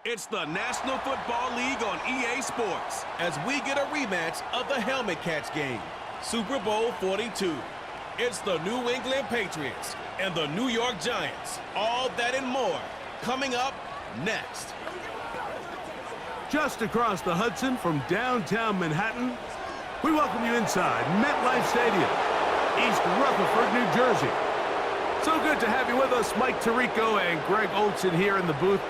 It's the National Football League on EA Sports as we get a rematch of the helmet catch game. Super Bowl 42. It's the New England Patriots and the New York Giants. All that and more coming up next. Just across the Hudson from downtown Manhattan, we welcome you inside MetLife Stadium, East Rutherford, New Jersey. So good to have you with us, Mike Tirico and Greg Olson here in the booth.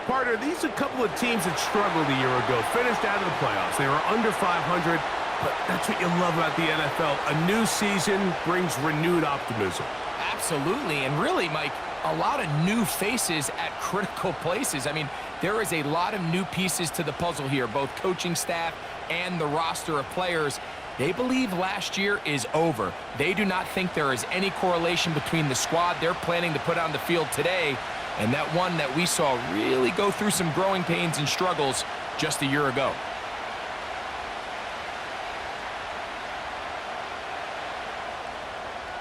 Partner, these are a couple of teams that struggled a year ago, finished out of the playoffs. They were under 500, but that's what you love about the NFL. A new season brings renewed optimism. Absolutely, and really, Mike, a lot of new faces at critical places. I mean, there is a lot of new pieces to the puzzle here, both coaching staff and the roster of players. They believe last year is over. They do not think there is any correlation between the squad they're planning to put on the field today and that one that we saw really go through some growing pains and struggles just a year ago.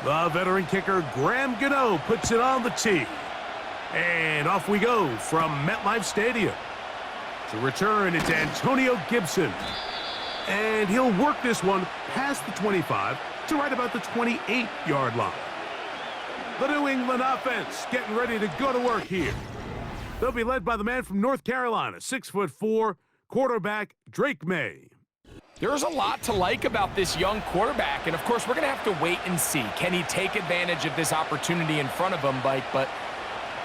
The veteran kicker, Graham Gano, puts it on the tee. And off we go from MetLife Stadium. To return, it's Antonio Gibson. And he'll work this one past the 25 to right about the 28-yard line. The New England offense getting ready to go to work here. They'll be led by the man from North Carolina, 6'4", quarterback Drake May. There's a lot to like about this young quarterback, and of course we're going to have to wait and see. Can he take advantage of this opportunity in front of him, Mike? But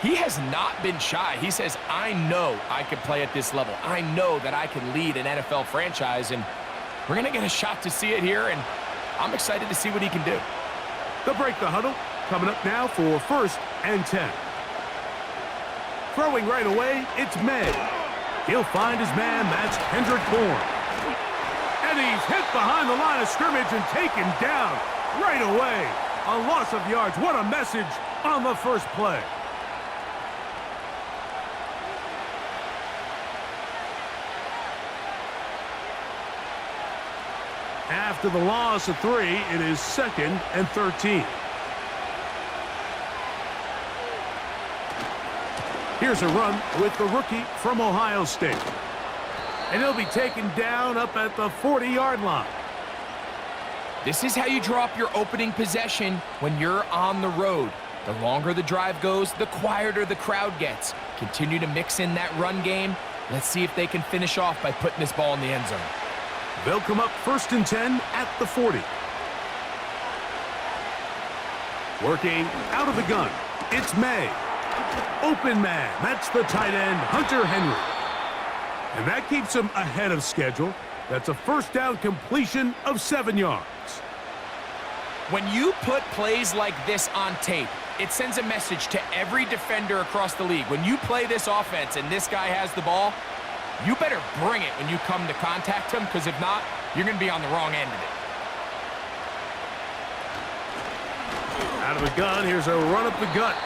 he has not been shy. He says, I know I can play at this level. I know that I can lead an NFL franchise, and we're going to get a shot to see it here, and I'm excited to see what he can do. They'll break the huddle. Coming up now for 1st and 10. Throwing right away, it's May. He'll find his man, that's Kendrick Bourne. And he's hit behind the line of scrimmage and taken down right away. A loss of yards. What a message on the first play. After the loss of 3, it is 2nd and 13. Here's a run with the rookie from Ohio State. And he'll be taken down up at the 40-yard line. This is how you draw up your opening possession when you're on the road. The longer the drive goes, the quieter the crowd gets. Continue to mix in that run game. Let's see if they can finish off by putting this ball in the end zone. They'll come up 1st and 10 at the 40. Working out of the gun, it's May. Open man, that's the tight end, Hunter Henry. And that keeps him ahead of schedule. That's a first down completion of 7 yards. When you put plays like this on tape, it sends a message to every defender across the league. When you play this offense and this guy has the ball, you better bring it when you come to contact him, because if not, you're going to be on the wrong end of it. Out of the gun, here's a run up the gut.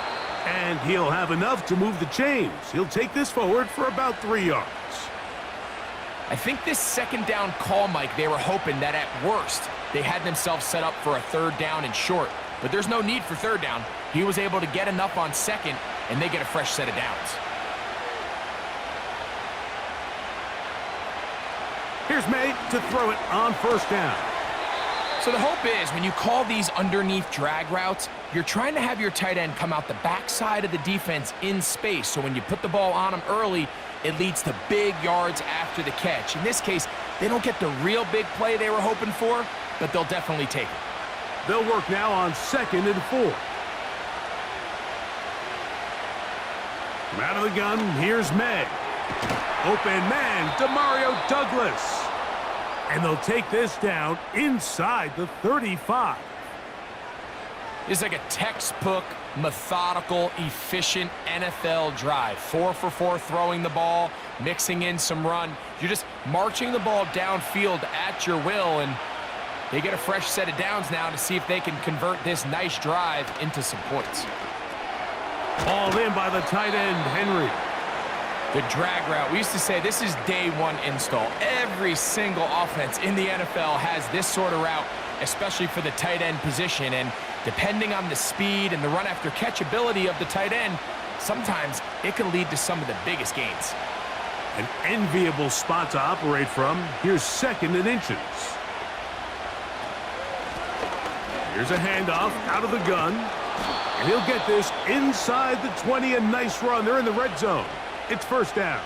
And he'll have enough to move the chains. He'll take this forward for about 3 yards. I think this 2nd down call, Mike, they were hoping that at worst they had themselves set up for a 3rd down and short. But there's no need for 3rd down. He was able to get enough on 2nd, and they get a fresh set of downs. Here's May to throw it on 1st down. So the hope is when you call these underneath drag routes, you're trying to have your tight end come out the backside of the defense in space. So when you put the ball on him early, it leads to big yards after the catch. In this case, they don't get the real big play they were hoping for, but they'll definitely take it. They'll work now on 2nd and 4. From out of the gun, here's May. Open man, Demario Douglas. And they'll take this down inside the 35. It's like a textbook, methodical, efficient NFL drive. 4 for 4 throwing the ball, mixing in some run. You're just marching the ball downfield at your will, and they get a fresh set of downs now to see if they can convert this nice drive into some points. Hauled in by the tight end, Henry. The drag route. We used to say this is day 1 install. Every single offense in the NFL has this sort of route, especially for the tight end position. And depending on the speed and the run after catch ability of the tight end, sometimes it can lead to some of the biggest gains. An enviable spot to operate from. Here's 2nd and inches. Here's a handoff out of the gun. And he'll get this inside the 20. A nice run. They're in the red zone. It's 1st down.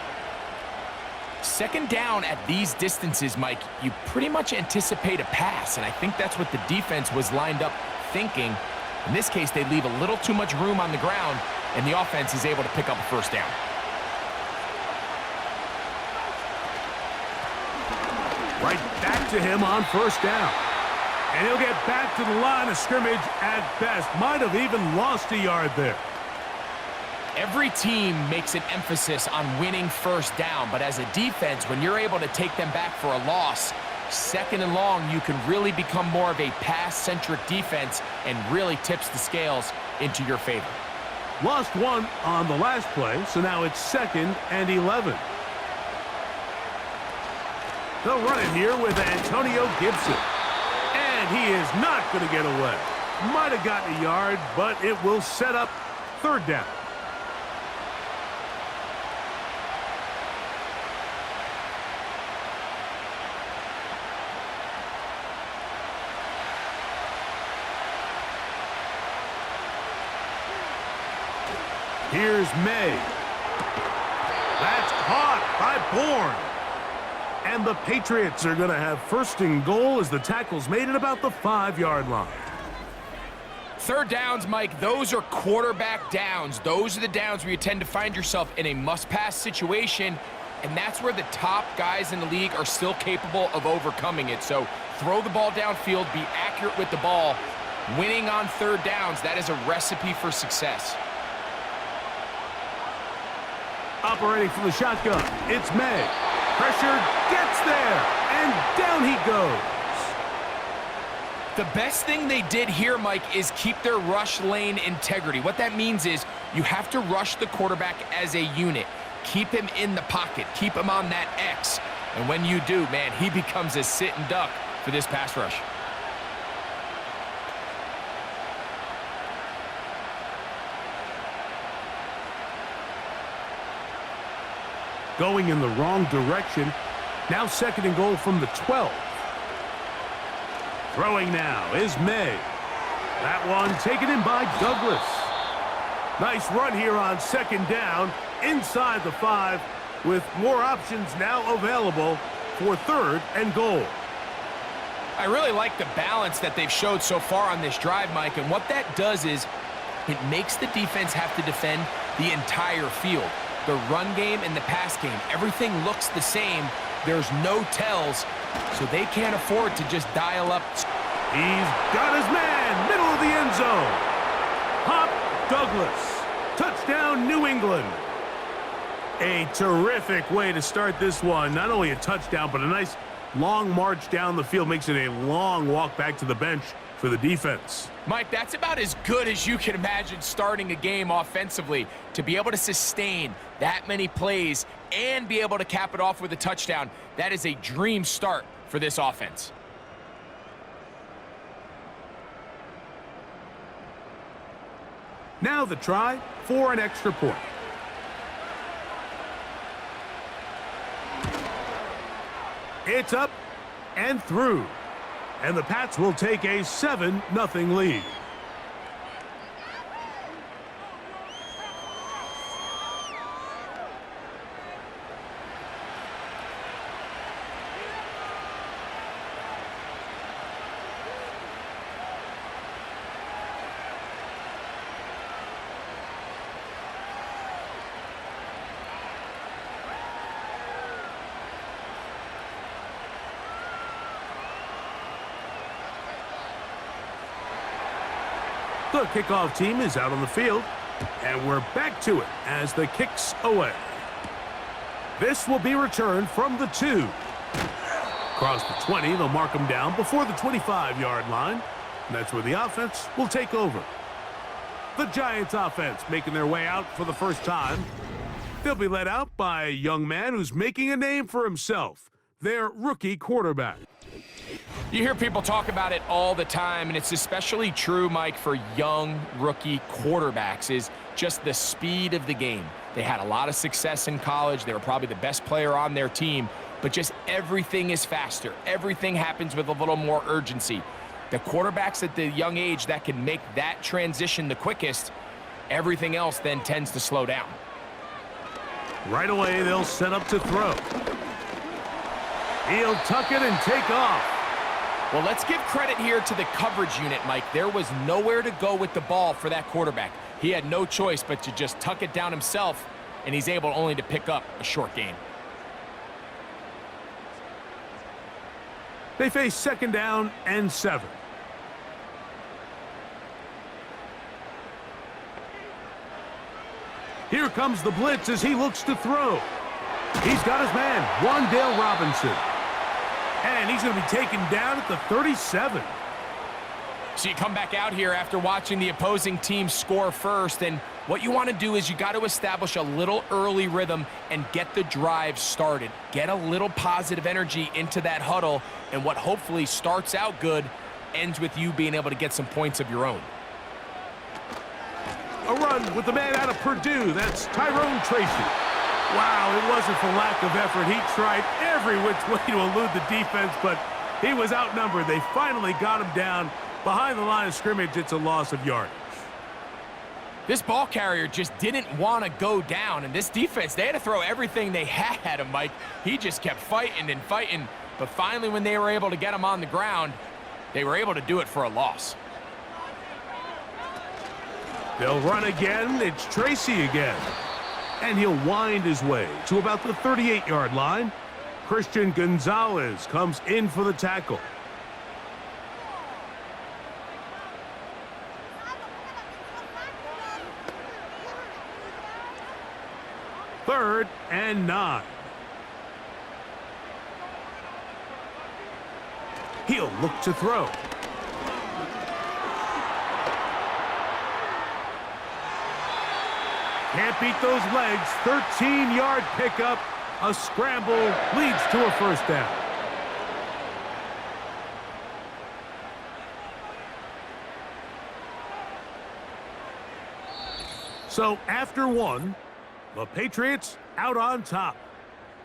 2nd down at these distances, Mike, you pretty much anticipate a pass, and I think that's what the defense was lined up thinking. In this case, they leave a little too much room on the ground, and the offense is able to pick up a 1st down. Right back to him on 1st down. And he'll get back to the line of scrimmage at best. Might have even lost a yard there. Every team makes an emphasis on winning 1st down, but as a defense, when you're able to take them back for a loss, 2nd and long, you can really become more of a pass-centric defense and really tips the scales into your favor. Lost 1 on the last play, so now it's 2nd and 11. They'll run it here with Antonio Gibson. And he is not going to get away. Might have gotten a yard, but it will set up 3rd down. Here's May. That's caught by Bourne. And the Patriots are going to have 1st and goal as the tackle's made at about the 5-yard line. 3rd downs, Mike, those are quarterback downs. Those are the downs where you tend to find yourself in a must-pass situation, and that's where the top guys in the league are still capable of overcoming it. So throw the ball downfield, be accurate with the ball. Winning on 3rd downs, that is a recipe for success. Operating from the shotgun, it's May. Pressure gets there, and down he goes. The best thing they did here, Mike, is keep their rush lane integrity. What that means is you have to rush the quarterback as a unit. Keep him in the pocket. Keep him on that X. And when you do, man, he becomes a sitting duck for this pass rush. Going in the wrong direction. Now 2nd and goal from the 12. Throwing now is May. That one taken in by Douglas. Nice run here on 2nd down inside the 5 with more options now available for 3rd and goal. I really like the balance that they've showed so far on this drive, Mike, and what that does is it makes the defense have to defend the entire field. The run game and the pass game, everything looks the same. There's no tells, so they can't afford to just dial up. He's got his man, middle of the end zone. Hop Douglas. Touchdown, New England. A terrific way to start this one. Not only a touchdown, but a nice long march down the field. Makes it a long walk back to the bench for the defense. Mike, that's about as good as you can imagine starting a game offensively. To be able to sustain that many plays and be able to cap it off with a touchdown, that is a dream start for this offense. Now the try for an extra point. It's up and through. And the Pats will take a 7-0 lead. The kickoff team is out on the field, and we're back to it as the kick's away. This will be returned from the 2. Across the 20, they'll mark them down before the 25-yard line. And that's where the offense will take over. The Giants offense making their way out for the first time. They'll be led out by a young man who's making a name for himself, their rookie quarterback. You hear people talk about it all the time, and it's especially true, Mike, for young rookie quarterbacks, is just the speed of the game. They had a lot of success in college. They were probably the best player on their team, but just everything is faster. Everything happens with a little more urgency. The quarterbacks at the young age that can make that transition the quickest, everything else then tends to slow down. Right away, they'll set up to throw. He'll tuck it and take off. Well, let's give credit here to the coverage unit, Mike. There was nowhere to go with the ball for that quarterback. He had no choice but to just tuck it down himself, and he's able only to pick up a short gain. They face 2nd down and 7. Here comes the blitz as he looks to throw. He's got his man, Wan'Dale Robinson. And he's going to be taken down at the 37. So you come back out here after watching the opposing team score first, and what you want to do is you got to establish a little early rhythm and get the drive started. Get a little positive energy into that huddle, and what hopefully starts out good ends with you being able to get some points of your own. A run with the man out of Purdue. That's Tyrone Tracy. Wow, it wasn't for lack of effort. He tried every which way to elude the defense, but he was outnumbered. They finally got him down behind the line of scrimmage. It's a loss of yardage. This ball carrier just didn't want to go down, and this defense, they had to throw everything they had at him, Mike. He just kept fighting and fighting, but finally when they were able to get him on the ground, they were able to do it for a loss. They'll run again. It's Tracy again. And he'll wind his way to about the 38-yard line. Christian Gonzalez comes in for the tackle. Third and 9. He'll look to throw. Can't beat those legs. 13-yard pickup. A scramble leads to a first down. So after one, the Patriots out on top.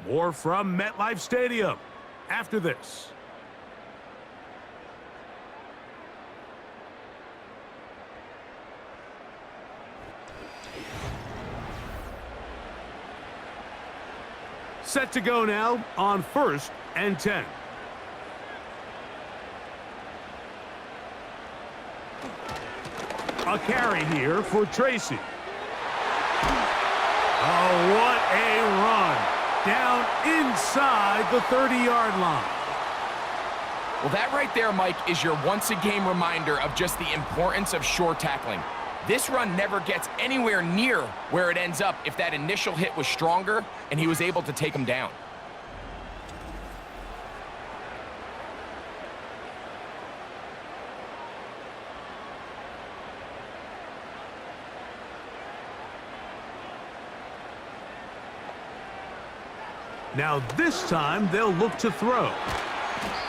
More from MetLife Stadium after this. Set to go now on 1st and 10. A carry here for Tracy. Oh, what a run. Down inside the 30-yard line. Well, that right there, Mike, is your once-a-game reminder of just the importance of short tackling. This run never gets anywhere near where it ends up if that initial hit was stronger and he was able to take him down. Now this time they'll look to throw.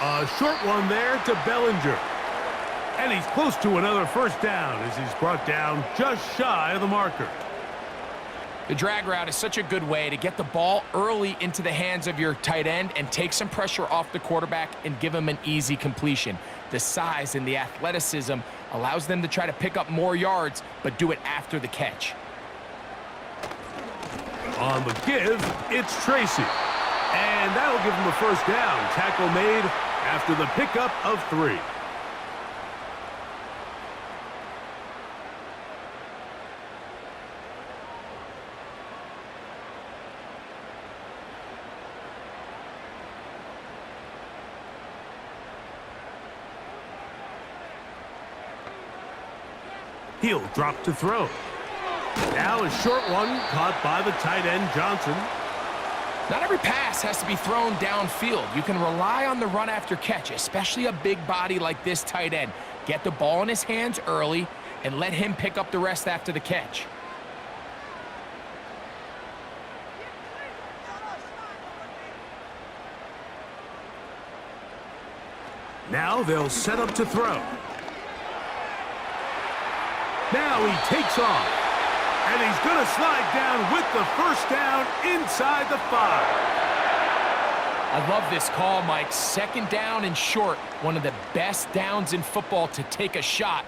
A short one there to Bellinger. And he's close to another first down as he's brought down just shy of the marker. The drag route is such a good way to get the ball early into the hands of your tight end and take some pressure off the quarterback and give him an easy completion. The size and the athleticism allows them to try to pick up more yards, but do it after the catch. On the give, it's Tracy. And that'll give him a first down. Tackle made after the pickup of 3. He'll drop to throw. Now a short one caught by the tight end Johnson. Not every pass has to be thrown downfield. You can rely on the run after catch, especially a big body like this tight end. Get the ball in his hands early and let him pick up the rest after the catch. Now they'll set up to throw. Now he takes off. And he's going to slide down with the first down inside the 5. I love this call, Mike. Second down and short. One of the best downs in football to take a shot.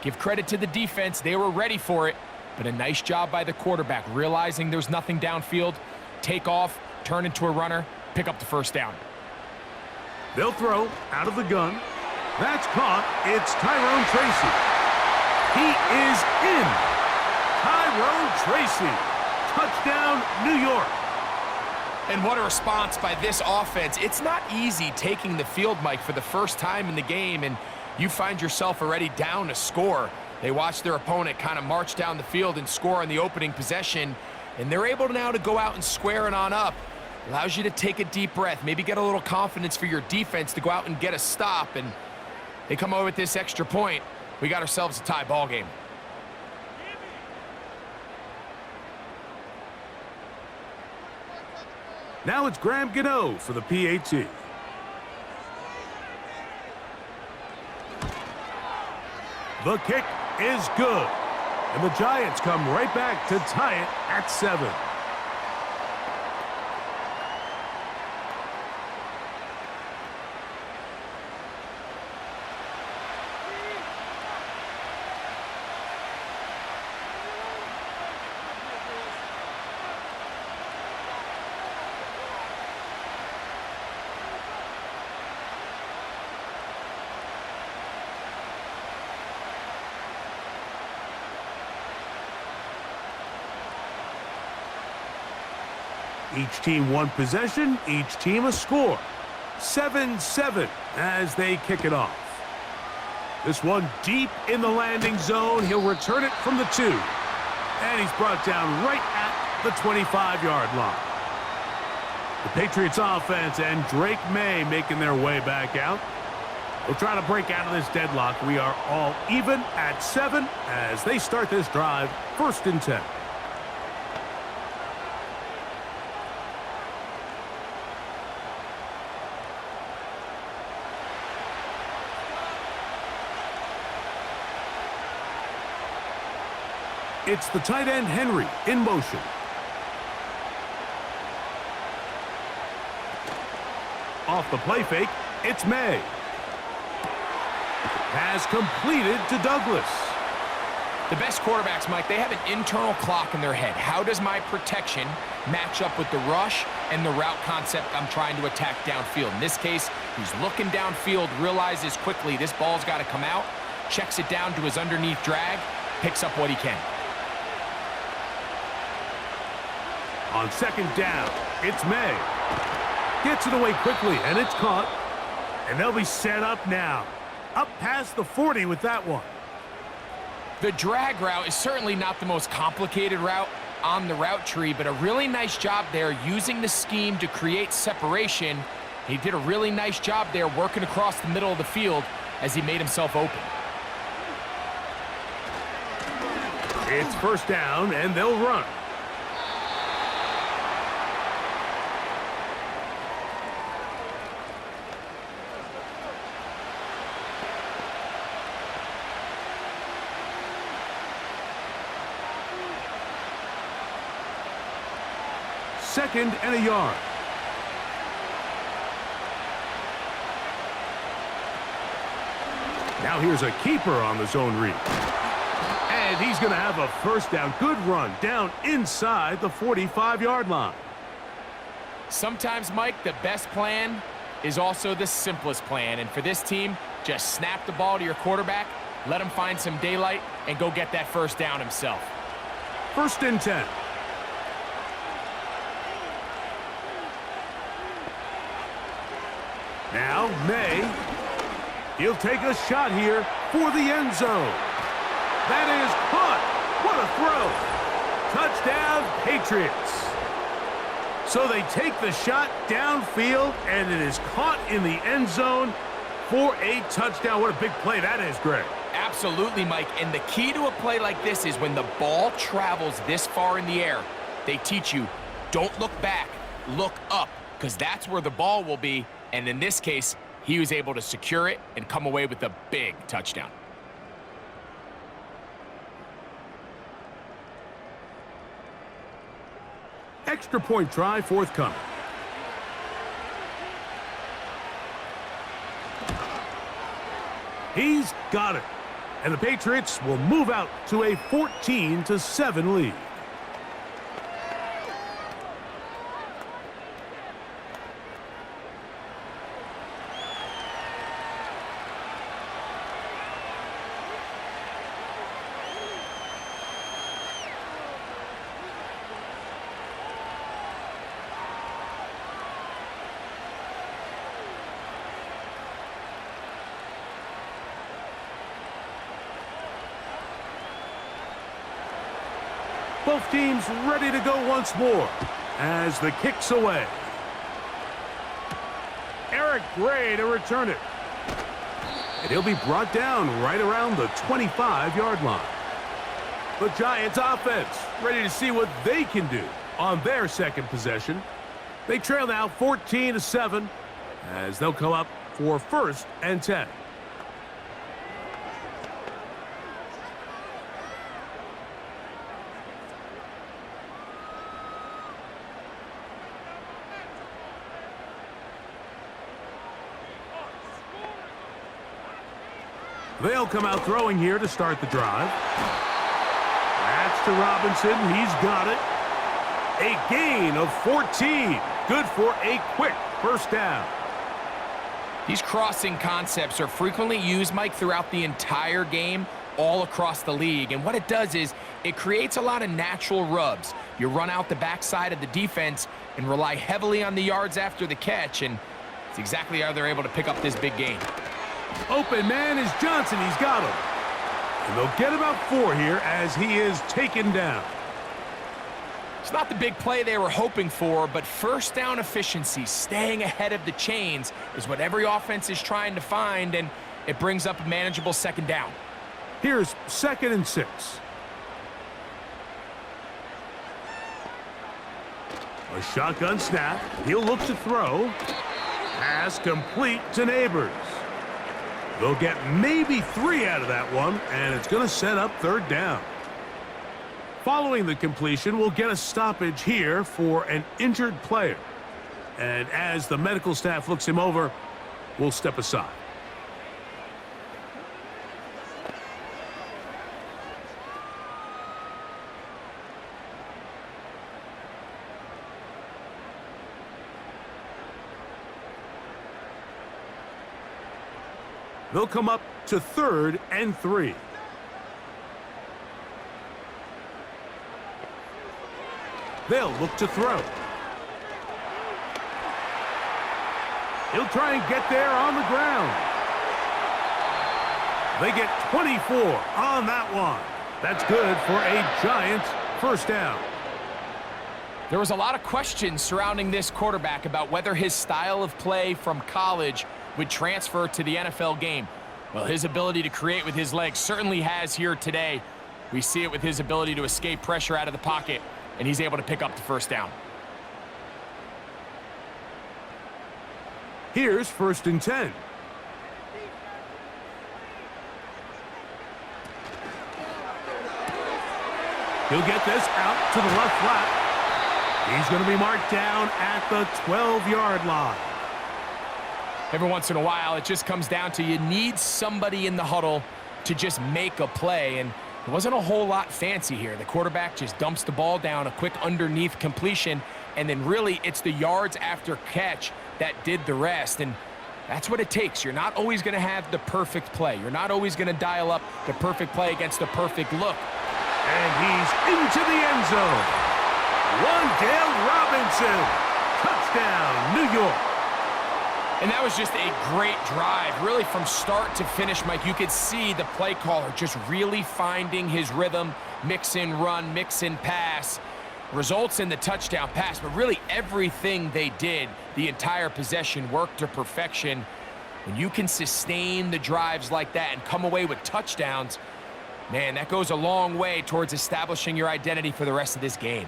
Give credit to the defense. They were ready for it. But a nice job by the quarterback, realizing there's nothing downfield. Take off, turn into a runner, pick up the first down. They'll throw out of the gun. That's caught. It's Tyrone Tracy. He is in. Tyrone Tracy. Touchdown, New York. And what a response by this offense. It's not easy taking the field, Mike, for the first time in the game, and you find yourself already down a score. They watch their opponent kind of march down the field and score on the opening possession, and they're able now to go out and square it on up. Allows you to take a deep breath, maybe get a little confidence for your defense to go out and get a stop, and they come over with this extra point. We got ourselves a tie ball game. Now it's Graham Gano for the PAT. The kick is good. And the Giants come right back to tie it at 7. Each team one possession, each team a score. 7-7 as they kick it off. This one deep in the landing zone. He'll return it from the 2. And he's brought down right at the 25-yard line. The Patriots offense and Drake May making their way back out. They'll try to break out of this deadlock. We are all even at 7 as they start this drive, 1st and 10. It's the tight end, Henry, in motion. Off the play fake, it's May. Has completed to Douglas. The best quarterbacks, Mike, they have an internal clock in their head. How does my protection match up with the rush and the route concept I'm trying to attack downfield? In this case, he's looking downfield, realizes quickly this ball's got to come out, checks it down to his underneath drag, picks up what he can. On 2nd down, it's May. Gets it away quickly, and it's caught. And they'll be set up now. Up past the 40 with that one. The drag route is certainly not the most complicated route on the route tree, but a really nice job there using the scheme to create separation. He did a really nice job there working across the middle of the field as he made himself open. It's 1st down, and they'll run. Second and a yard. Now here's a keeper on the zone read. And he's going to have a 1st down. Good run down inside the 45-yard line. Sometimes, Mike, the best plan is also the simplest plan. And for this team, just snap the ball to your quarterback, let him find some daylight, and go get that 1st down himself. 1st and 10. Now, May, he'll take a shot here for the end zone. That is caught. What a throw. Touchdown, Patriots. So they take the shot downfield, and it is caught in the end zone for a touchdown. What a big play that is, Greg. Absolutely, Mike. And the key to a play like this is when the ball travels this far in the air, they teach you, don't look back, look up, because that's where the ball will be. And in this case, he was able to secure it and come away with a big touchdown. extra point try forthcoming. He's got it. And the Patriots will move out to a 14-7 lead. Both teams ready to go once more as the kick's away. Eric Gray to return it. And he'll be brought down right around the 25-yard line. The Giants offense ready to see what they can do on their second possession. They trail now 14-7 as they'll come up for 1st and 10. They'll come out throwing here to start the drive. That's to Robinson. He's got it. A gain of 14. Good for a quick first down. These crossing concepts are frequently used, Mike, throughout the entire game, all across the league. And what it does is it creates a lot of natural rubs. You run out the backside of the defense and rely heavily on the yards after the catch. And it's exactly how they're able to pick up this big gain. Open man is Johnson. He's got him. And they'll get about 4 here as he is taken down. It's not the big play they were hoping for, but first down efficiency, staying ahead of the chains, is what every offense is trying to find, and it brings up a manageable second down. Here's 2nd and 6. A shotgun snap. He'll look to throw. Pass complete to Neighbors. They'll get maybe 3 out of that one, and it's going to set up 3rd down. Following the completion, we'll get a stoppage here for an injured player. And as the medical staff looks him over, we'll step aside. They'll come up to 3rd and 3. They'll look to throw. He'll try and get there on the ground. They get 24 on that one. That's good for a Giants first down. There was a lot of questions surrounding this quarterback about whether his style of play from college would transfer to the NFL game. Well, his ability to create with his legs certainly has here today. We see it with his ability to escape pressure out of the pocket, and he's able to pick up the first down. Here's 1st and 10. He'll get this out to the left flat. He's going to be marked down at the 12-yard line. Every once in a while, it just comes down to you need somebody in the huddle to just make a play, and it wasn't a whole lot fancy here. The quarterback just dumps the ball down, a quick underneath completion, and then really it's the yards after catch that did the rest, and that's what it takes. You're not always going to have the perfect play. You're not always going to dial up the perfect play against the perfect look. And he's into the end zone. Wan'Dale Robinson. Touchdown, New York. And that was just a great drive, really from start to finish, Mike. You could see the play caller just really finding his rhythm, mix in run, mix in pass, results in the touchdown pass. But really everything they did, the entire possession, worked to perfection. When you can sustain the drives like that and come away with touchdowns, man, that goes a long way towards establishing your identity for the rest of this game.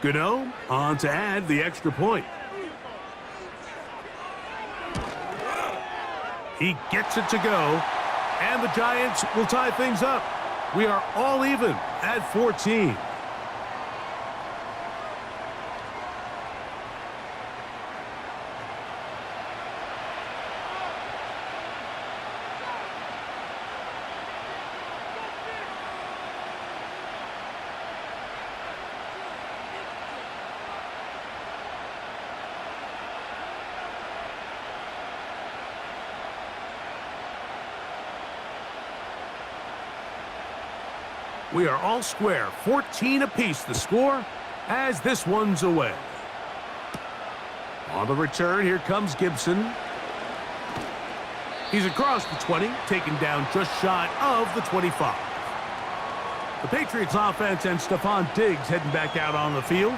Gano on to add the extra point. He gets it to go, and the Giants will tie things up. We are all even at 14. We are all square, 14 apiece the score as this one's away. On the return, here comes Gibson. He's across the 20, taken down just shy of the 25. The Patriots offense and Stephon Diggs heading back out on the field.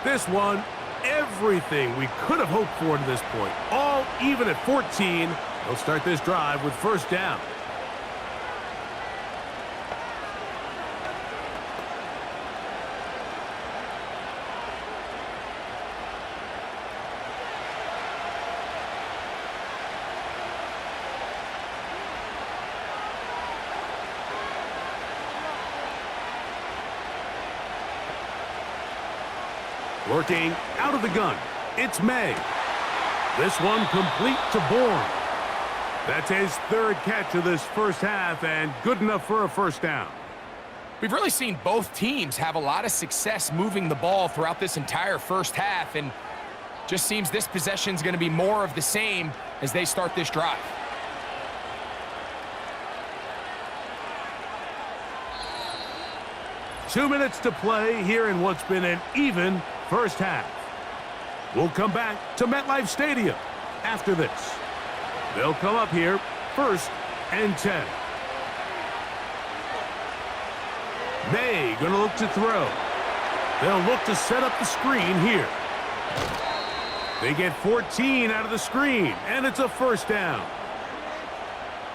This one, everything we could have hoped for to this point. All even at 14. They'll start this drive with first down. Working out of the gun, it's May. This one complete to Bourne. That's his third catch of this first half and good enough for a first down. We've really seen both teams have a lot of success moving the ball throughout this entire first half, and just seems this possession's going to be more of the same as they start this drive. Two minutes to play here in what's been an even first half. We'll come back to MetLife Stadium after this. They'll come up here, 1st and 10. May gonna look to throw. They'll look to set up the screen here. They get 14 out of the screen, and it's a first down.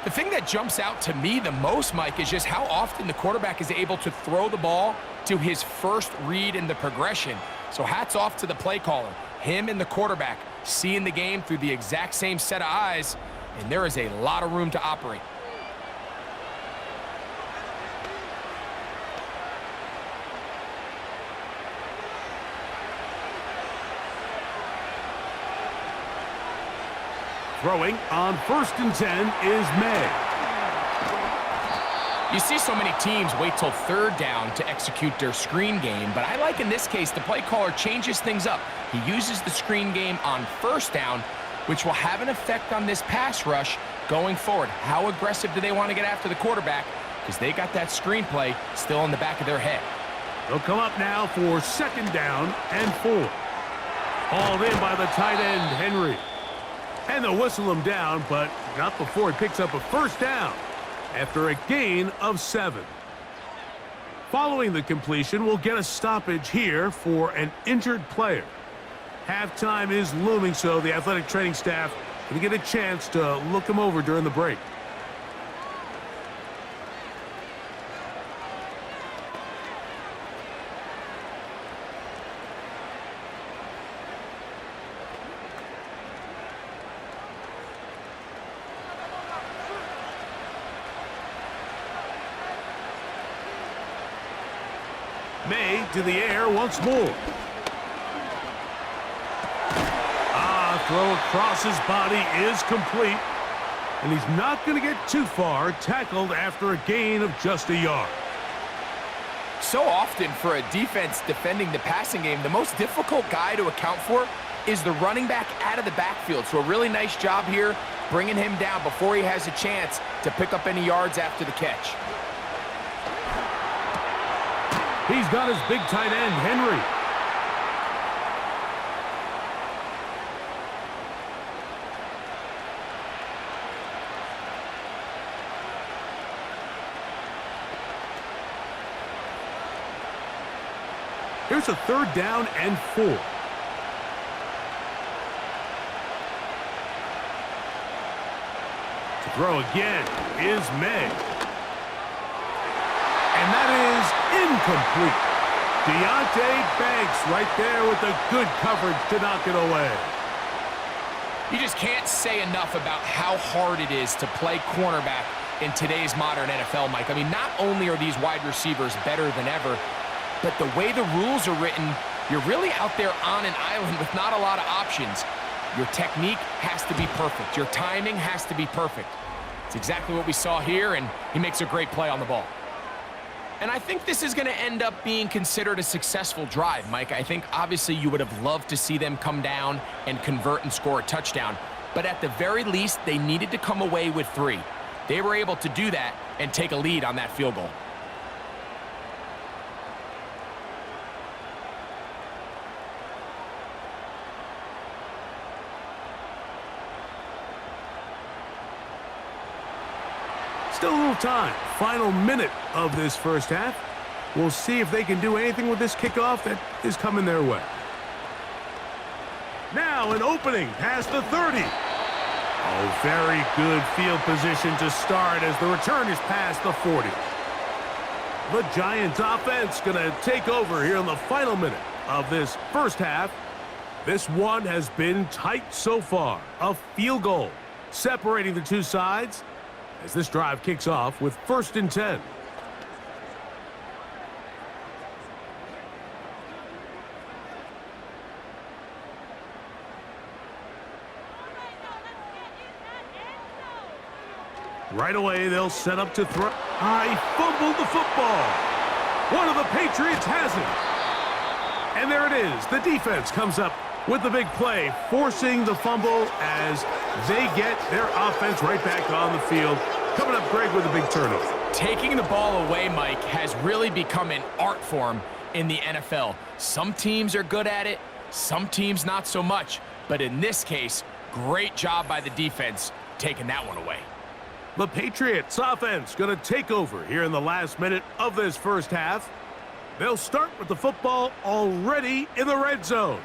The thing that jumps out to me the most, Mike, is just how often the quarterback is able to throw the ball to his first read in the progression. So hats off to the play caller. Him and the quarterback seeing the game through the exact same set of eyes, and there is a lot of room to operate. Throwing on 1st and 10 is May. You see so many teams wait till 3rd down to execute their screen game, but I like in this case the play caller changes things up. He uses the screen game on 1st down, which will have an effect on this pass rush going forward. How aggressive do they want to get after the quarterback? Because they got that screen play still in the back of their head. They'll come up now for 2nd down and 4. Hauled in by the tight end, Henry. And they'll whistle him down, but not before he picks up a first down after a gain of 7. Following the completion, we'll get a stoppage here for an injured player. Halftime is looming, so the athletic training staff will get a chance to look him over during the break. May to the air once more. Throw across his body is complete. And he's not going to get too far, tackled after a gain of just a yard. So often for a defense defending the passing game, the most difficult guy to account for is the running back out of the backfield. So a really nice job here bringing him down before he has a chance to pick up any yards after the catch. He's got his big tight end, Henry. Here's a 3rd down and 4. To throw again is May. And that is incomplete. Deontay Banks right there with the good coverage to knock it away. You just can't say enough about how hard it is to play cornerback in today's modern NFL, Mike. I mean, not only are these wide receivers better than ever, but the way the rules are written, you're really out there on an island with not a lot of options. Your technique has to be perfect. Your timing has to be perfect. It's exactly what we saw here, and he makes a great play on the ball. And I think this is going to end up being considered a successful drive, Mike. I think obviously you would have loved to see them come down and convert and score a touchdown. But at the very least, they needed to come away with 3. They were able to do that and take a lead on that field goal. Still a little time. Final minute of this first half. We'll see if they can do anything with this kickoff that is coming their way. Now an opening past the 30. Oh, very good field position to start as the return is past the 40. The Giants offense going to take over here in the final minute of this first half. This one has been tight so far. A field goal separating the two sides as this drive kicks off with 1st and 10. Right away, they'll set up to throw. He fumbled the football. One of the Patriots has it. And there it is. The defense comes up with the big play, forcing the fumble as they get their offense right back on the field. Coming up, Greg, with a big turnover. Taking the ball away, Mike, has really become an art form in the NFL. Some teams are good at it, some teams not so much. But in this case, great job by the defense taking that one away. The Patriots offense going to take over here in the last minute of this first half. They'll start with the football already in the red zone.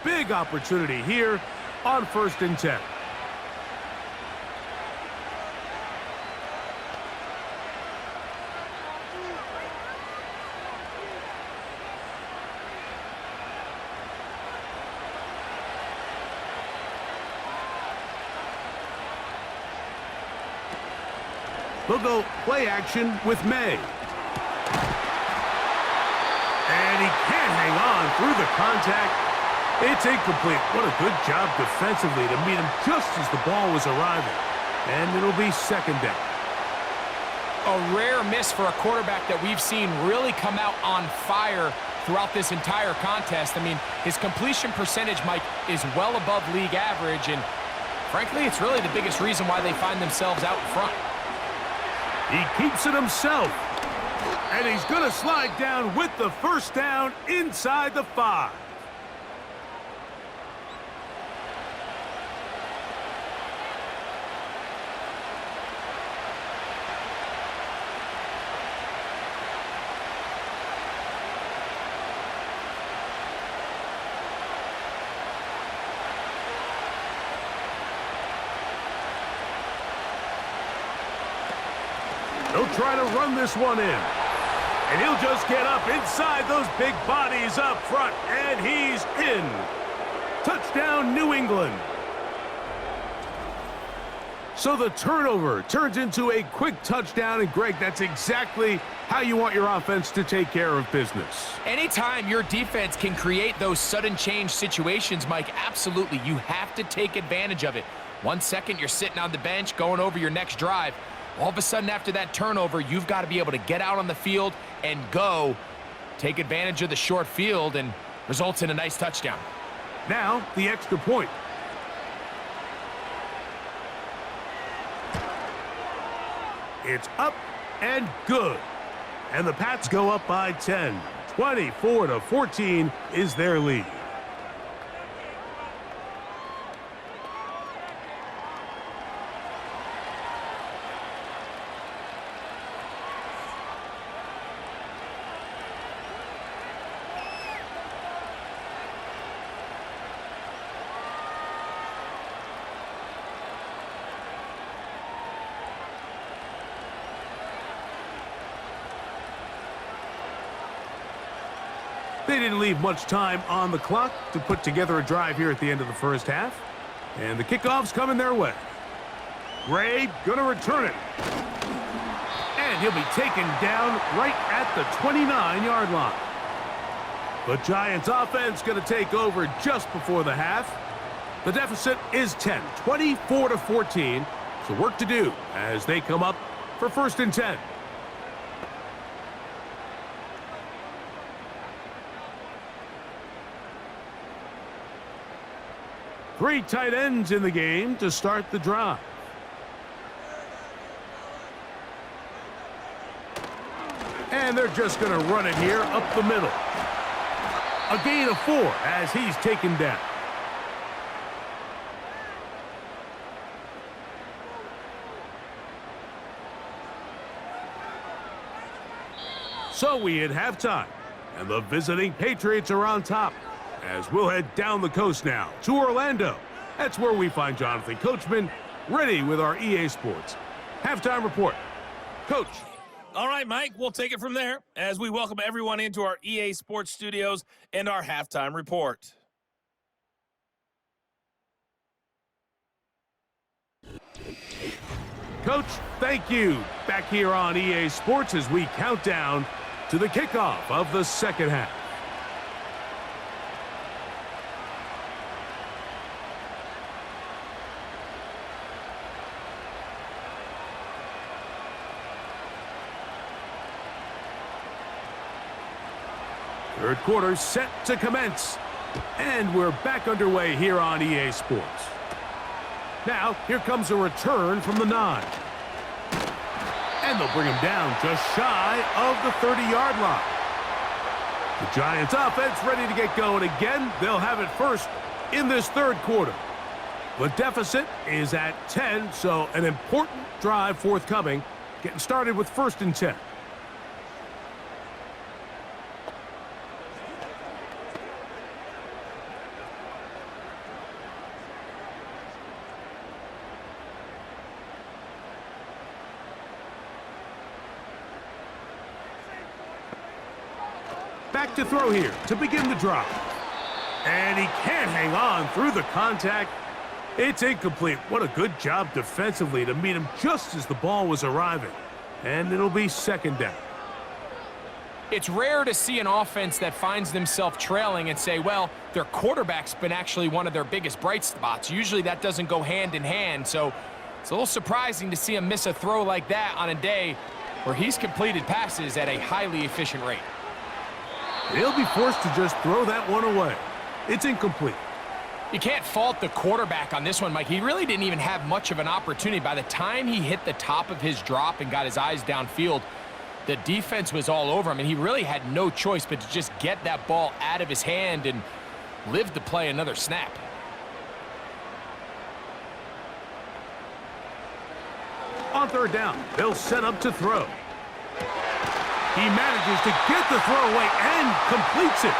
Big opportunity here on 1st and 10. They'll go play action with May. And he can't hang on through the contact. It's incomplete. What a good job defensively to meet him just as the ball was arriving. And it'll be 2nd down. A rare miss for a quarterback that we've seen really come out on fire throughout this entire contest. I mean, his completion percentage, Mike, is well above league average. And frankly, it's really the biggest reason why they find themselves out in front. He keeps it himself. And he's going to slide down with the 1st down inside the 5. They'll try to run this one in. And he'll just get up inside those big bodies up front. And he's in. Touchdown, New England. So the turnover turns into a quick touchdown. And, Greg, that's exactly how you want your offense to take care of business. Anytime your defense can create those sudden change situations, Mike, absolutely, you have to take advantage of it. 1 second, you're sitting on the bench going over your next drive. All of a sudden, after that turnover, you've got to be able to get out on the field and go. Take advantage of the short field and results in a nice touchdown. Now, the extra point. It's up and good. And the Pats go up by 10. 24-14 is their lead. They didn't leave much time on the clock to put together a drive here at the end of the first half. And the kickoff's coming their way. Gray gonna return it. And he'll be taken down right at the 29-yard line. The Giants offense gonna take over just before the half. The deficit is 10, 24-14. So work to do as they come up for 1st and 10. Three tight ends in the game to start the drive. And they're just going to run it here up the middle. A gain of 4 as he's taken down. So we hit halftime, and the visiting Patriots are on top, as we'll head down the coast now to Orlando. That's where we find Jonathan Coachman ready with our EA Sports halftime report. Coach. All right, Mike, we'll take it from there as we welcome everyone into our EA Sports studios and our halftime report. Coach, thank you. Back here on EA Sports as we count down to the kickoff of the second half. Third quarter set to commence. And we're back underway here on EA Sports. Now, here comes a return from the 9. And they'll bring him down just shy of the 30-yard line. The Giants offense ready to get going again. They'll have it first in this third quarter. The deficit is at 10, so an important drive forthcoming. Getting started with 1st and 10. Back to throw here to begin the drive. And he can't hang on through the contact. It's incomplete. What a good job defensively to meet him just as the ball was arriving. And it'll be 2nd down. It's rare to see an offense that finds themselves trailing and say, well, their quarterback's been actually one of their biggest bright spots. Usually that doesn't go hand in hand, so it's a little surprising to see him miss a throw like that on a day where he's completed passes at a highly efficient rate. He'll be forced to just throw that one away. It's incomplete. You can't fault the quarterback on this one, Mike. He really didn't even have much of an opportunity. By the time he hit the top of his drop and got his eyes downfield, the defense was all over him, and he really had no choice but to just get that ball out of his hand and live to play another snap. On 3rd down, they'll set up to throw. He manages to get the throw away and completes it.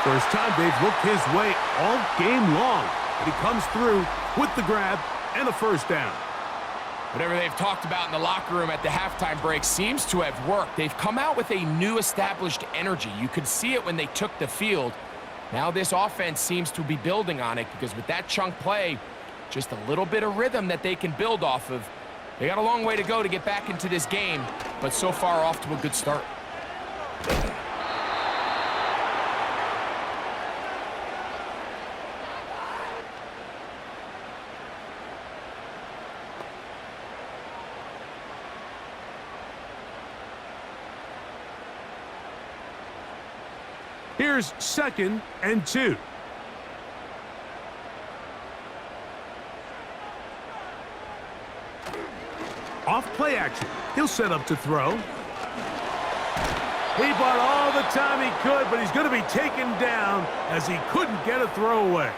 First time they've looked his way all game long. But he comes through with the grab and a 1st down. Whatever they've talked about in the locker room at the halftime break seems to have worked. They've come out with a new established energy. You could see it when they took the field. Now this offense seems to be building on it because with that chunk play, just a little bit of rhythm that they can build off of. They got a long way to go to get back into this game, but so far off to a good start. Here's 2nd and 2. Off play action. He'll set up to throw. He bought all the time he could, but he's going to be taken down as he couldn't get a throw away.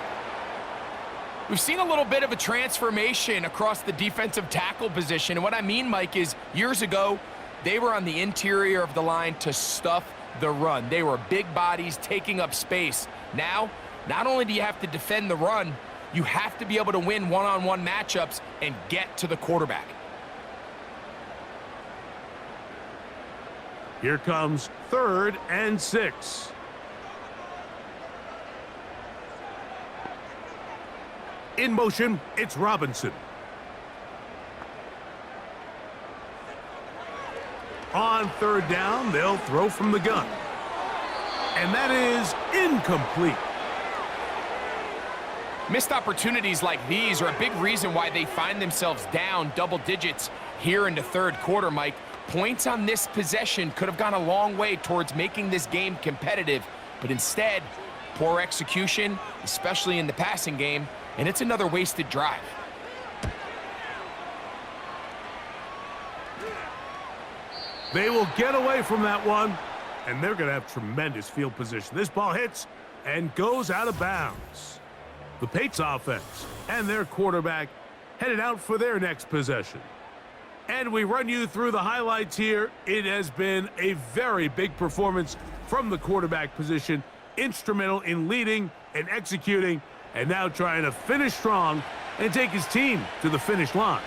We've seen a little bit of a transformation across the defensive tackle position. And what I mean, Mike, is years ago, they were on the interior of the line to stuff the run. They were big bodies taking up space. Now, not only do you have to defend the run, you have to be able to win one-on-one matchups and get to the quarterback. Here comes 3rd and 6. In motion, it's Robinson. On 3rd down, they'll throw from the gun. And that is incomplete. Missed opportunities like these are a big reason why they find themselves down double digits here in the 3rd quarter, Mike. Points on this possession could have gone a long way towards making this game competitive, but instead, poor execution, especially in the passing game, and it's another wasted drive. They will get away from that one, and they're going to have tremendous field position. This ball hits and goes out of bounds. The Patriots offense and their quarterback headed out for their next possession. And we run you through the highlights here. It has been a very big performance from the quarterback position, instrumental in leading and executing, and now trying to finish strong and take his team to the finish line.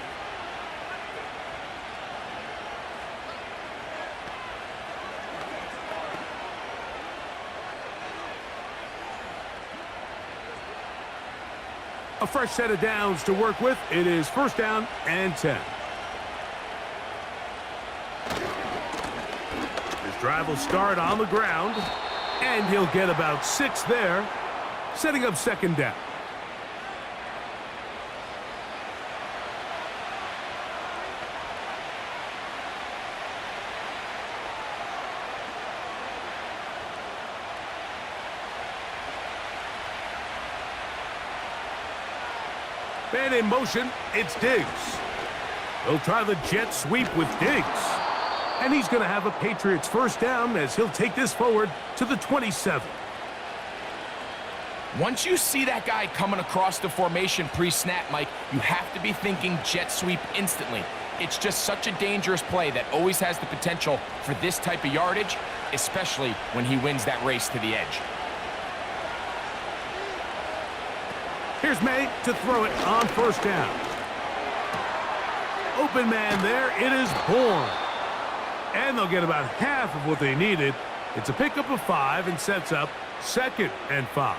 A fresh set of downs to work with. It is 1st down and 10. This drive will start on the ground, and he'll get about 6 there, setting up 2nd down. Man in motion, it's Diggs. He'll try the jet sweep with Diggs. And he's going to have a Patriots 1st down as he'll take this forward to the 27. Once you see that guy coming across the formation pre-snap, Mike, you have to be thinking jet sweep instantly. It's just such a dangerous play that always has the potential for this type of yardage, especially when he wins that race to the edge. Here's May to throw it on 1st down. Open man there. It is Bourne. And they'll get about half of what they needed. It's a pickup of 5 and sets up 2nd and 5.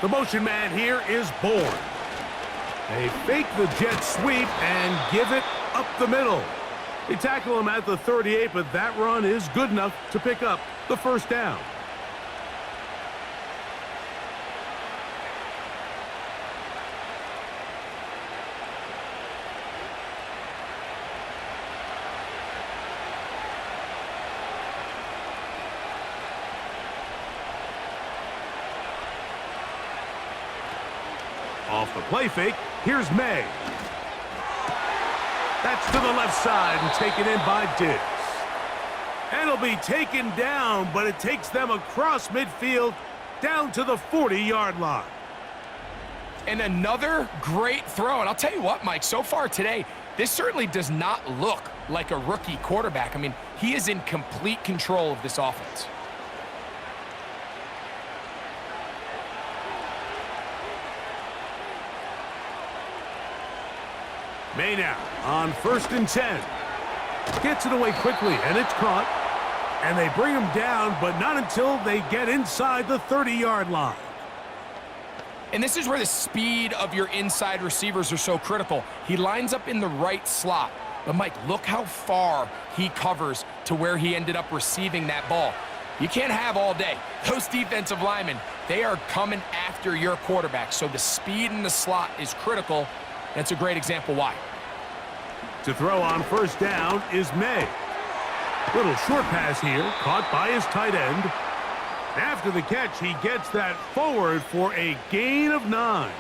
The motion man here is Bourne. They fake the jet sweep and give it up the middle. They tackle him at the 38, but that run is good enough to pick up the 1st down. Off the play fake, here's May. That's to the left side and taken in by Diggs. And it'll be taken down, but it takes them across midfield down to the 40-yard line. And another great throw. And I'll tell you what, Mike, so far today, this certainly does not look like a rookie quarterback. I mean, he is in complete control of this offense. May now on 1st and 10. Gets it away quickly, and it's caught. And they bring him down, but not until they get inside the 30-yard line. And this is where the speed of your inside receivers are so critical. He lines up in the right slot. But, Mike, look how far he covers to where he ended up receiving that ball. You can't have all day. Those defensive linemen, they are coming after your quarterback. So the speed in the slot is critical. That's a great example why. To throw on 1st down is May. Little short pass here, caught by his tight end. After the catch, he gets that forward for a gain of 9.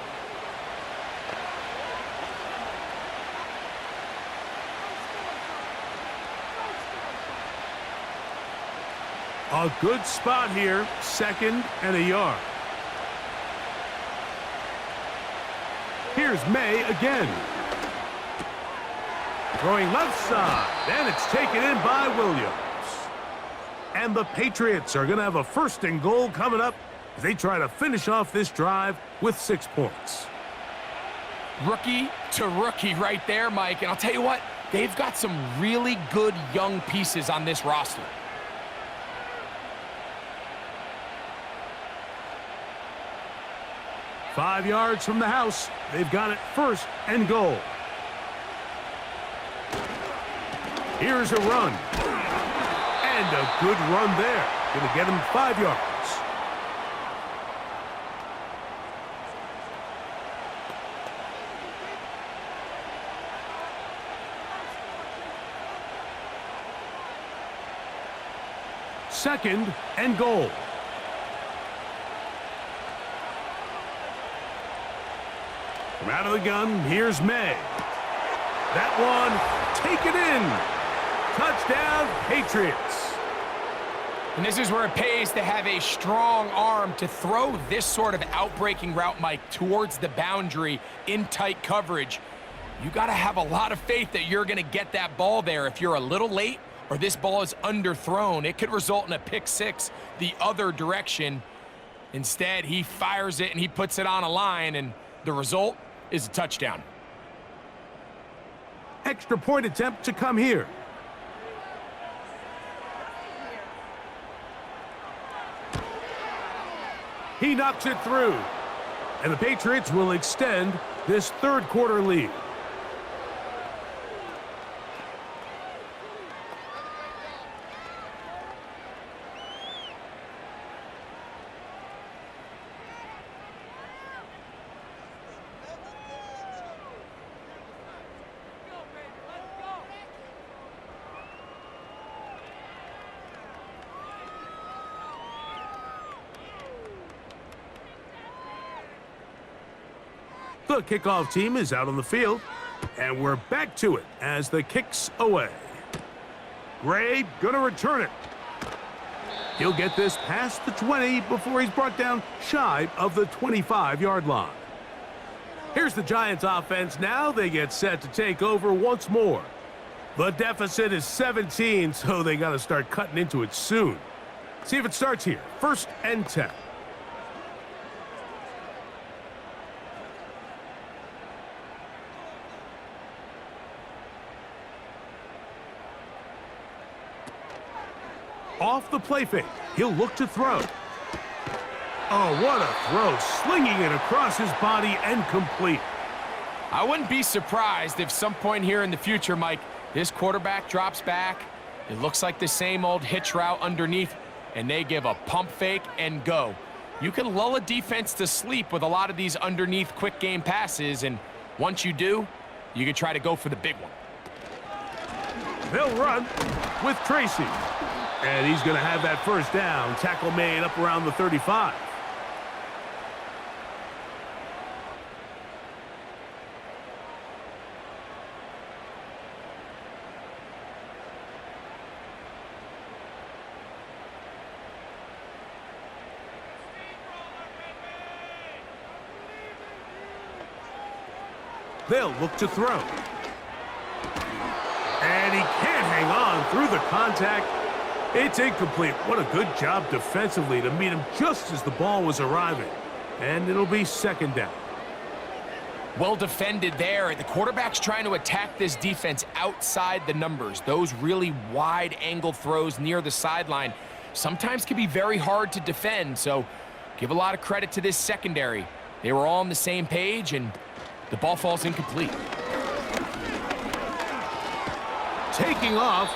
A good spot here, 2nd and a yard. Here's May again. Throwing left side, and it's taken in by Williams. And the Patriots are going to have a 1st and goal coming up as they try to finish off this drive with 6 points. Rookie to rookie right there, Mike. And I'll tell you what, they've got some really good young pieces on this roster. Five yards from the house. They've got it 1st and goal. Here's a run. And a good run there. Going to get him 5 yards. Second and goal. From out of the gun, here's May. That one take it in. Touchdown, Patriots. And this is where it pays to have a strong arm to throw this sort of outbreaking route, Mike, towards the boundary in tight coverage. You got to have a lot of faith that you're going to get that ball there. If you're a little late or this ball is underthrown, it could result in a pick six the other direction. Instead, he fires it and he puts it on a line, and the result is a touchdown. Extra point attempt to come here. He knocks it through. And the Patriots will extend this third quarter lead. The kickoff team is out on the field, and we're back to it as the kick's away. Gray gonna return it. He'll get this past the 20 before he's brought down shy of the 25-yard line. Here's the Giants offense now. They get set to take over once more. The deficit is 17, so they got to start cutting into it soon. See if it starts here. 1st and 10. Off the play fake. He'll look to throw. Oh, what a throw. Slinging it across his body and complete. I wouldn't be surprised if some point here in the future, Mike, this quarterback drops back. It looks like the same old hitch route underneath, and they give a pump fake and go. You can lull a defense to sleep with a lot of these underneath quick game passes, and once you do, you can try to go for the big one. They'll run with Tracy. And he's going to have that first down. Tackle made up around the 35. They'll look to throw. And he can't hang on through the contact. It's incomplete. What a good job defensively to meet him just as the ball was arriving. And it'll be 2nd down. Well defended there. The quarterback's trying to attack this defense outside the numbers. Those really wide angle throws near the sideline sometimes can be very hard to defend. So give a lot of credit to this secondary. They were all on the same page, and the ball falls incomplete. Taking off.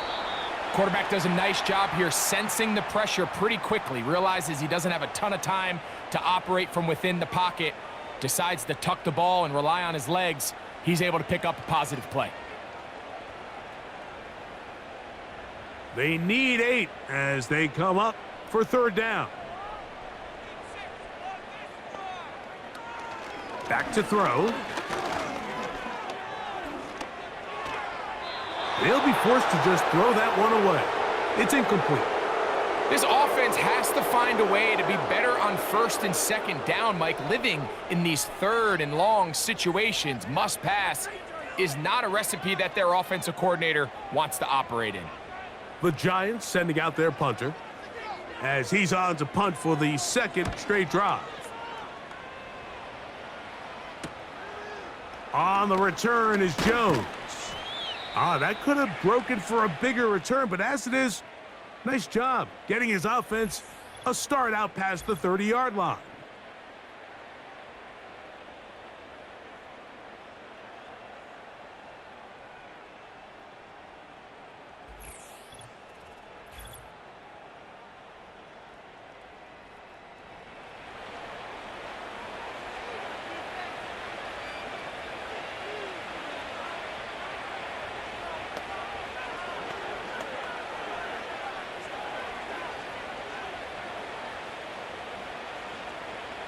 Quarterback does a nice job here sensing the pressure pretty quickly. Realizes he doesn't have a ton of time to operate from within the pocket. Decides to tuck the ball and rely on his legs. He's able to pick up a positive play. They need 8 as they come up for 3rd down. Back to throw. They'll be forced to just throw that one away. It's incomplete. This offense has to find a way to be better on 1st and 2nd down, Mike. Living in these 3rd and long situations, must pass, is not a recipe that their offensive coordinator wants to operate in. The Giants sending out their punter as he's on to punt for the 2nd straight drive. On the return is Jones. That could have broken for a bigger return, but as it is, nice job getting his offense a start out past the 30-yard line.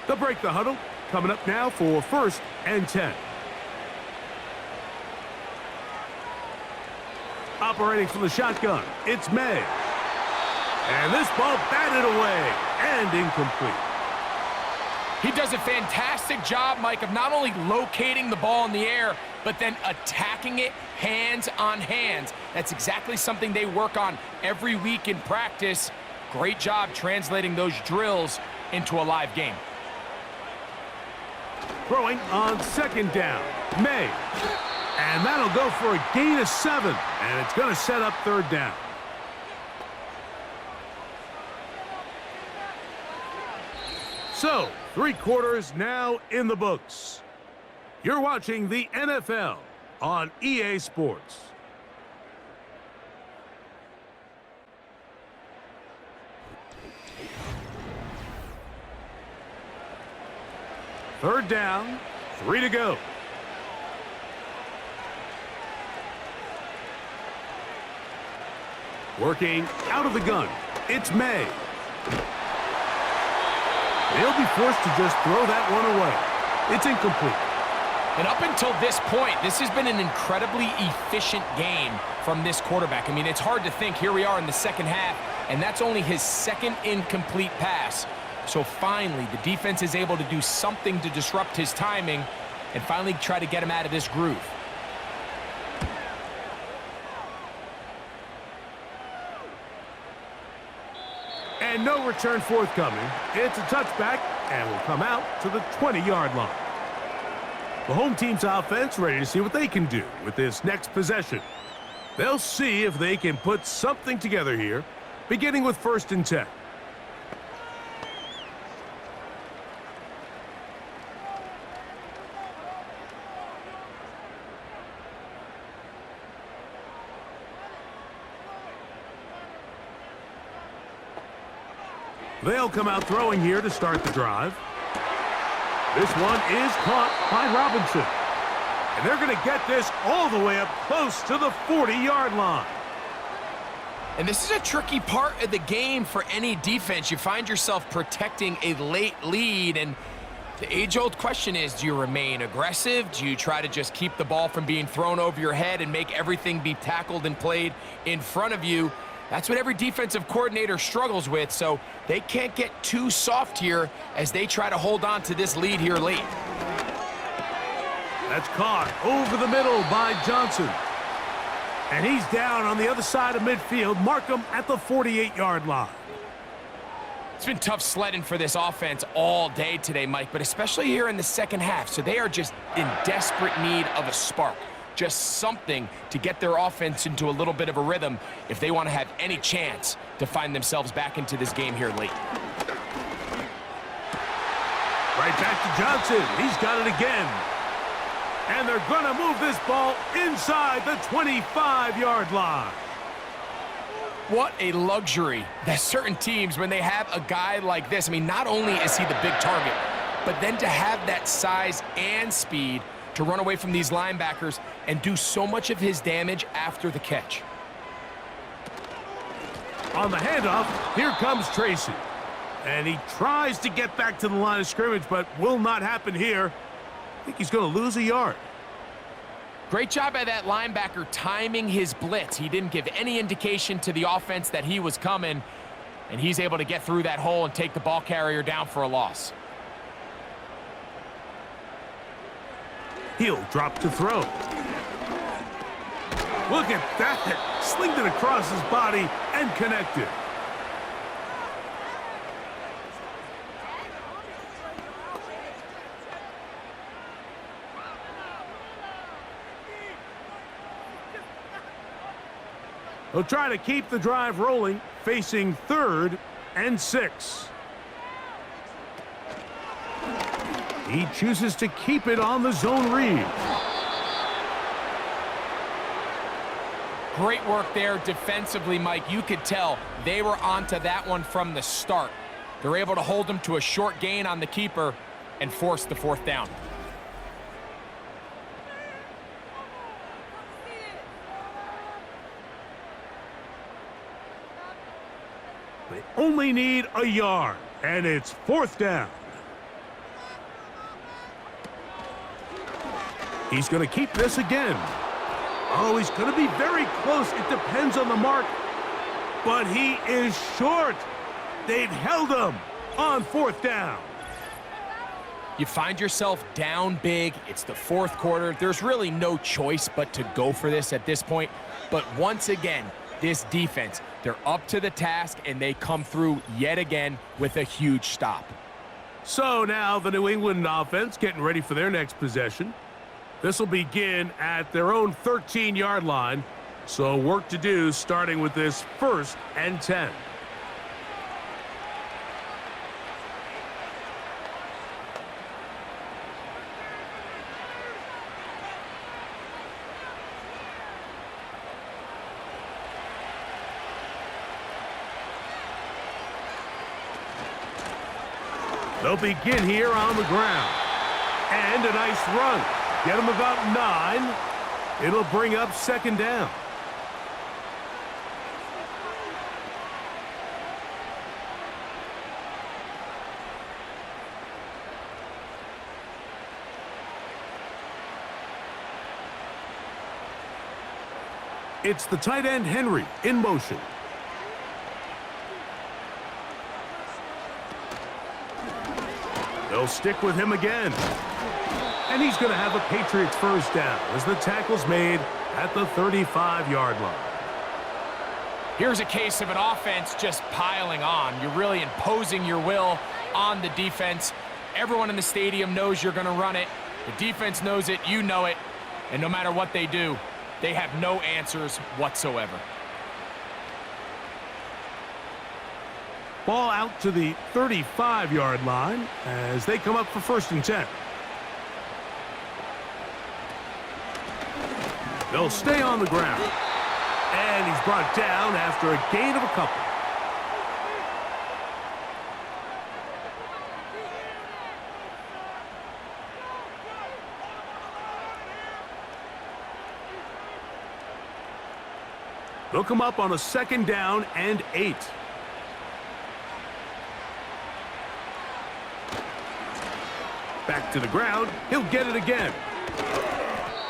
They'll break the huddle. Coming up now for 1st and 10. Operating from the shotgun, it's May. And this ball batted away and incomplete. He does a fantastic job, Mike, of not only locating the ball in the air, but then attacking it hands on hands. That's exactly something they work on every week in practice. Great job translating those drills into a live game. Throwing on second down, May. And that'll go for a gain of 7. And it's going to set up third down. So, 3 quarters now in the books. You're watching the NFL on EA Sports. Third down, 3 to go. Working out of the gun, it's May. They'll be forced to just throw that one away. It's incomplete. And up until this point, this has been an incredibly efficient game from this quarterback. I mean, it's hard to think. Here we are in the second half, and that's only his second incomplete pass. So finally, the defense is able to do something to disrupt his timing and finally try to get him out of this groove. And no return forthcoming. It's a touchback and will come out to the 20-yard line. The home team's offense ready to see what they can do with this next possession. They'll see if they can put something together here, beginning with 1st and 10. They'll come out throwing here to start the drive. This one is caught by Robinson. And they're going to get this all the way up close to the 40-yard line. And this is a tricky part of the game for any defense. You find yourself protecting a late lead, and the age-old question is, do you remain aggressive? Do you try to just keep the ball from being thrown over your head and make everything be tackled and played in front of you? That's what every defensive coordinator struggles with, so they can't get too soft here as they try to hold on to this lead here late. That's caught over the middle by Johnson. And he's down on the other side of midfield. Mark him at the 48-yard line. It's been tough sledding for this offense all day today, Mike, but especially here in the second half. So they are just in desperate need of a spark. Just something to get their offense into a little bit of a rhythm if they want to have any chance to find themselves back into this game here late. Right back to Johnson. He's got it again. And they're going to move this ball inside the 25-yard line. What a luxury that certain teams, when they have a guy like this, I mean, not only is he the big target, but then to have that size and speed to run away from these linebackers and do so much of his damage after the catch. On the handoff, here comes Tracy. And he tries to get back to the line of scrimmage, but will not happen here. I think he's going to lose a yard. Great job by that linebacker timing his blitz. He didn't give any indication to the offense that he was coming, and he's able to get through that hole and take the ball carrier down for a loss. He'll drop to throw. Look at that. Slinged it across his body and connected. They'll try to keep the drive rolling, facing 3rd and 6. He chooses to keep it on the zone read. Great work there defensively, Mike. You could tell they were onto that one from the start. They're able to hold him to a short gain on the keeper and force the 4th down. They only need a yard, and it's 4th down. He's going to keep this again. Oh, he's going to be very close. It depends on the mark. But he is short. They've held him on 4th down. You find yourself down big. It's the 4th quarter. There's really no choice but to go for this at this point. But once again, this defense, they're up to the task, and they come through yet again with a huge stop. So now the New England offense getting ready for their next possession. This will begin at their own 13-yard line. So work to do starting with this 1st and 10. They'll begin here on the ground. And a nice run. Get them about 9. It'll bring up 2nd down. It's the tight end Henry in motion. They'll stick with him again. And he's going to have a Patriots 1st down as the tackle's made at the 35-yard line. Here's a case of an offense just piling on. You're really imposing your will on the defense. Everyone in the stadium knows you're going to run it. The defense knows it, you know it. And no matter what they do, they have no answers whatsoever. Ball out to the 35-yard line as they come up for 1st and 10. They'll stay on the ground. And he's brought down after a gain of a couple. They'll come up on a 2nd down and 8. Back to the ground. He'll get it again.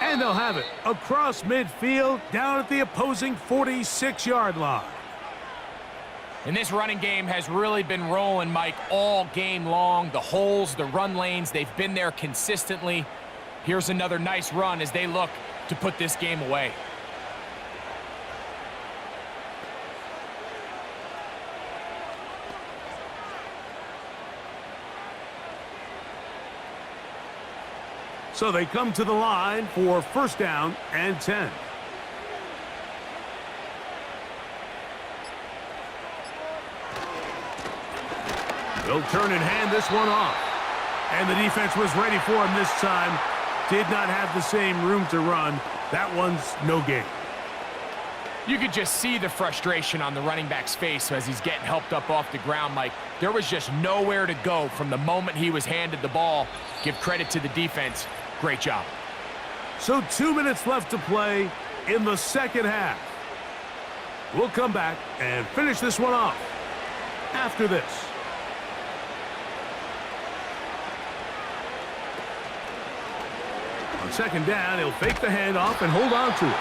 And they'll have it across midfield down at the opposing 46-yard line. And this running game has really been rolling, Mike, all game long. The holes, the run lanes, they've been there consistently. Here's another nice run as they look to put this game away. So they come to the line for 1st down and 10. They'll turn and hand this one off. And the defense was ready for him this time. Did not have the same room to run. That one's no gain. You could just see the frustration on the running back's face as he's getting helped up off the ground, Mike. There was just nowhere to go from the moment he was handed the ball. Give credit to the defense. Great job. So 2 minutes left to play in the 2nd half. We'll come back and finish this one off after this. On 2nd down, he'll fake the handoff and hold on to it.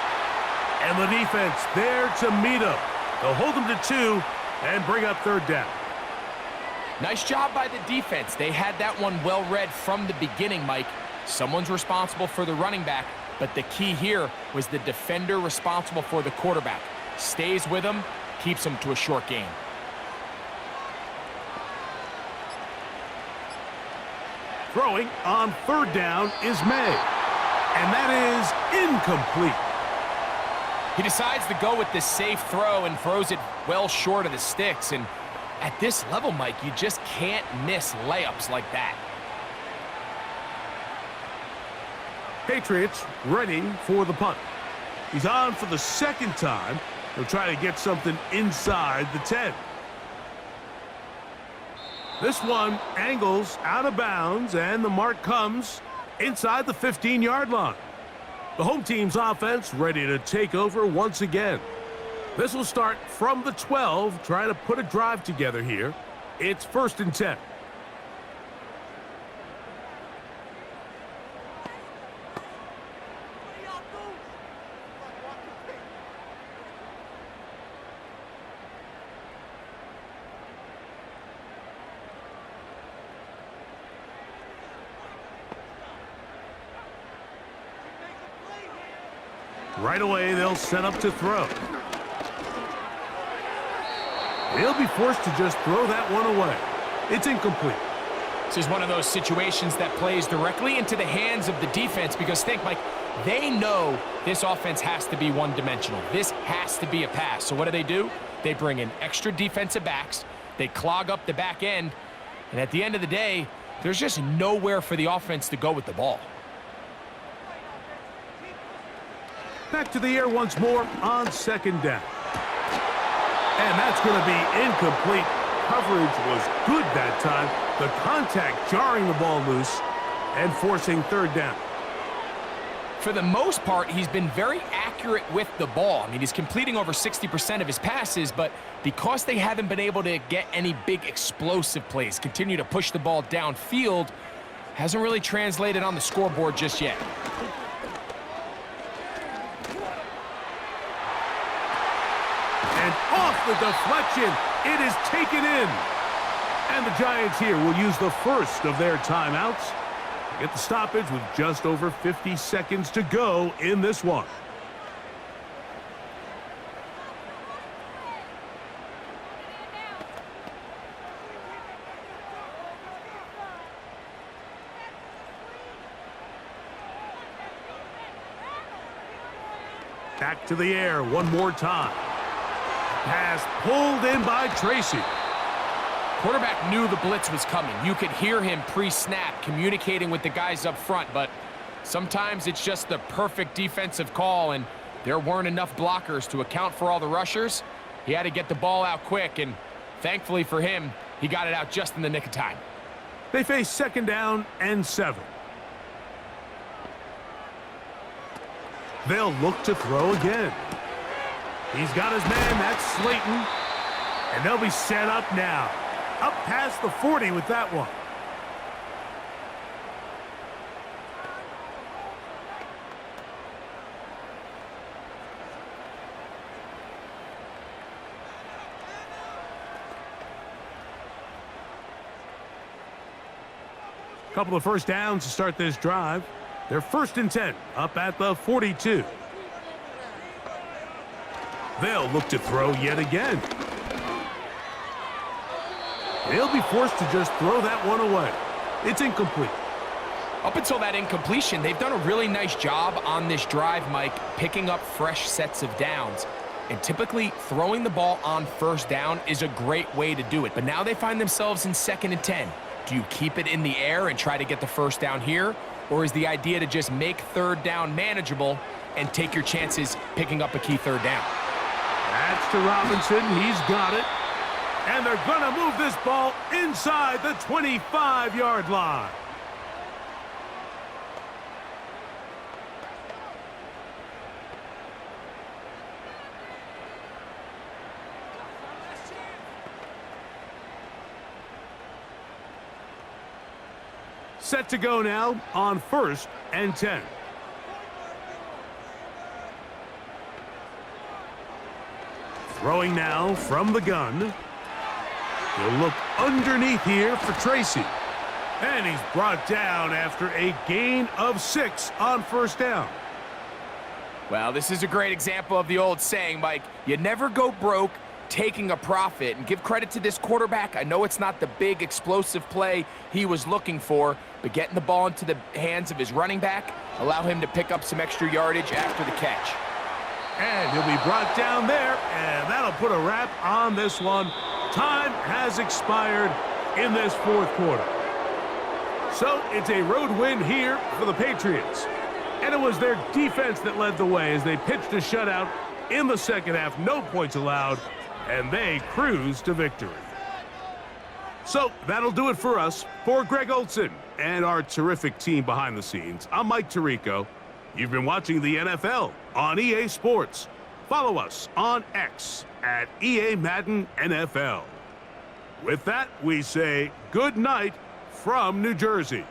And the defense there to meet him. They'll hold him to 2 and bring up 3rd down. Nice job by the defense. They had that one well read from the beginning, Mike. Someone's responsible for the running back, but the key here was the defender responsible for the quarterback. Stays with him, keeps him to a short gain. Throwing on 3rd down is May. And that is incomplete. He decides to go with the safe throw and throws it well short of the sticks. And at this level, Mike, you just can't miss layups like that. Patriots ready for the punt. He's on for the 2nd time. He'll try to get something inside the 10. This one angles out of bounds, and the mark comes inside the 15-yard line. The home team's offense ready to take over once again. This will start from the 12, trying to put a drive together here. It's 1st and 10. Right away, they'll set up to throw. He'll be forced to just throw that one away. It's incomplete. This is one of those situations that plays directly into the hands of the defense because think, Mike, they know this offense has to be one-dimensional. This has to be a pass. So what do? They bring in extra defensive backs. They clog up the back end. And at the end of the day, there's just nowhere for the offense to go with the ball. Back to the air once more on second down. And that's going to be incomplete. Coverage was good that time. The contact jarring the ball loose and forcing third down. For the most part, he's been very accurate with the ball. I mean, he's completing over 60% of his passes, but because they haven't been able to get any big explosive plays, continue to push the ball downfield, hasn't really translated on the scoreboard just yet. And off the deflection, it is taken in. And the Giants here will use the first of their timeouts. Get the stoppage with just over 50 seconds to go in this one. Back to the air one more time. Pass pulled in by Tracy. Quarterback knew the blitz was coming. You could hear him pre-snap communicating with the guys up front, but sometimes it's just the perfect defensive call, and there weren't enough blockers to account for all the rushers. He had to get the ball out quick, and thankfully for him, he got it out just in the nick of time. They face second down and 7. They'll look to throw again. He's got his man, that's Slayton, and they'll be set up now. Up past the 40 with that one. Couple of first downs to start this drive. They're 1st and 10, up at the 42. They'll look to throw yet again. He'll be forced to just throw that one away. It's incomplete. Up until that incompletion, they've done a really nice job on this drive, Mike, picking up fresh sets of downs. And typically, throwing the ball on first down is a great way to do it. But now they find themselves in 2nd and 10. Do you keep it in the air and try to get the first down here? Or is the idea to just make third down manageable and take your chances picking up a key third down? That's to Robinson. He's got it. And they're going to move this ball inside the 25-yard line. Set to go now on 1st and 10. Throwing now from the gun. He'll look underneath here for Tracy. And he's brought down after a gain of 6 on first down. Well, this is a great example of the old saying, Mike, you never go broke taking a profit. And give credit to this quarterback. I know it's not the big explosive play he was looking for, but getting the ball into the hands of his running back allow him to pick up some extra yardage after the catch. And he'll be brought down there, and that'll put a wrap on this one. Time has expired in this 4th quarter. So it's a road win here for the Patriots. And it was their defense that led the way as they pitched a shutout in the second half. No points allowed, and they cruised to victory. So that'll do it for us. For Greg Olson and our terrific team behind the scenes, I'm Mike Tirico. You've been watching the NFL on EA Sports. Follow us on X at EA Madden NFL. With that, we say good night from New Jersey.